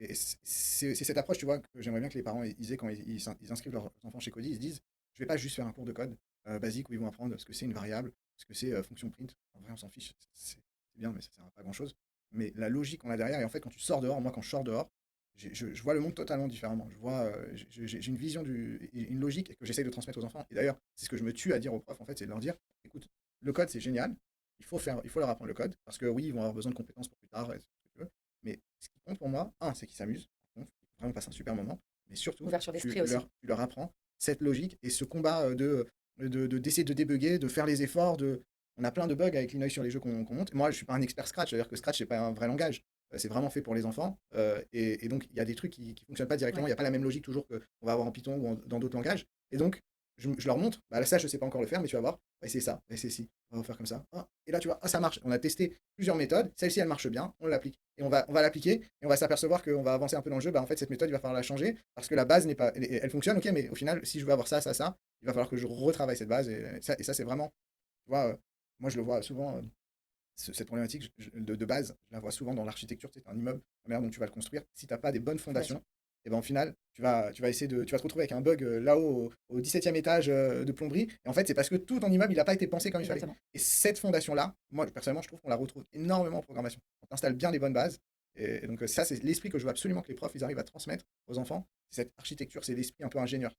Et c'est cette approche, tu vois, que j'aimerais bien que les parents aient quand ils inscrivent leurs enfants chez Cody. Ils se disent, je vais pas juste faire un cours de code basique où ils vont apprendre ce que c'est une variable, ce que c'est fonction print. En vrai, on s'en fiche, c'est bien, mais ça sert à pas grand-chose. Mais la logique qu'on a derrière, et en fait, quand tu sors dehors, moi, quand je sors dehors, je vois le monde totalement différemment. Je vois, j'ai une vision, une logique que j'essaye de transmettre aux enfants. Et d'ailleurs, c'est ce que je me tue à dire aux profs, en fait, c'est de leur dire, écoute, le code, c'est génial. Il faut leur apprendre le code, parce que oui, ils vont avoir besoin de compétences pour plus tard, et ce que tu veux. Mais ce qui compte pour moi, un, c'est qu'ils s'amusent. Ils vraiment passer un super moment. Mais surtout, Ouverture d'esprit aussi. tu leur apprends cette logique et ce combat d'essayer de débugger, de faire les efforts. On a plein de bugs avec l'inoï sur les jeux qu'on monte. Moi, je suis pas un expert Scratch, c'est-à-dire que Scratch, c'est pas un vrai langage. C'est vraiment fait pour les enfants. Et donc, il y a des trucs qui ne fonctionnent pas directement. Il Ouais. n'y a pas la même logique toujours qu'on va avoir en Python ou dans d'autres langages. Et donc, je leur montre, bah, là, ça, je ne sais pas encore le faire, mais tu vas voir, on va essayer ça, on va essayer ci, on va faire comme ça. Ah, et là, tu vois, ah, ça marche. On a testé plusieurs méthodes, celle-ci, elle marche bien, on l'applique. Et on va l'appliquer, et on va s'apercevoir qu'on va avancer un peu dans le jeu. Bah, en fait, cette méthode, il va falloir la changer, parce que la base n'est pas. Elle fonctionne, ok, mais au final, si je veux avoir ça, ça, ça, il va falloir que je retravaille cette base. Et ça c'est vraiment, tu vois, moi, je le vois souvent, cette problématique de base, je la vois souvent dans l'architecture. C'est un immeuble, la manière dont tu vas le construire. Si tu n'as pas des bonnes Fondation. fondations, et ben, au final, tu vas essayer tu vas te retrouver avec un bug là-haut au 17e étage de plomberie. Et en fait, c'est parce que tout ton immeuble, il n'a pas été pensé comme il fallait. Exactement. Et cette fondation-là, moi, personnellement, je trouve qu'on la retrouve énormément en programmation. On installe bien les bonnes bases. Et donc, ça, c'est l'esprit que je veux absolument que les profs ils arrivent à transmettre aux enfants. C'est cette architecture, c'est l'esprit un peu ingénieur.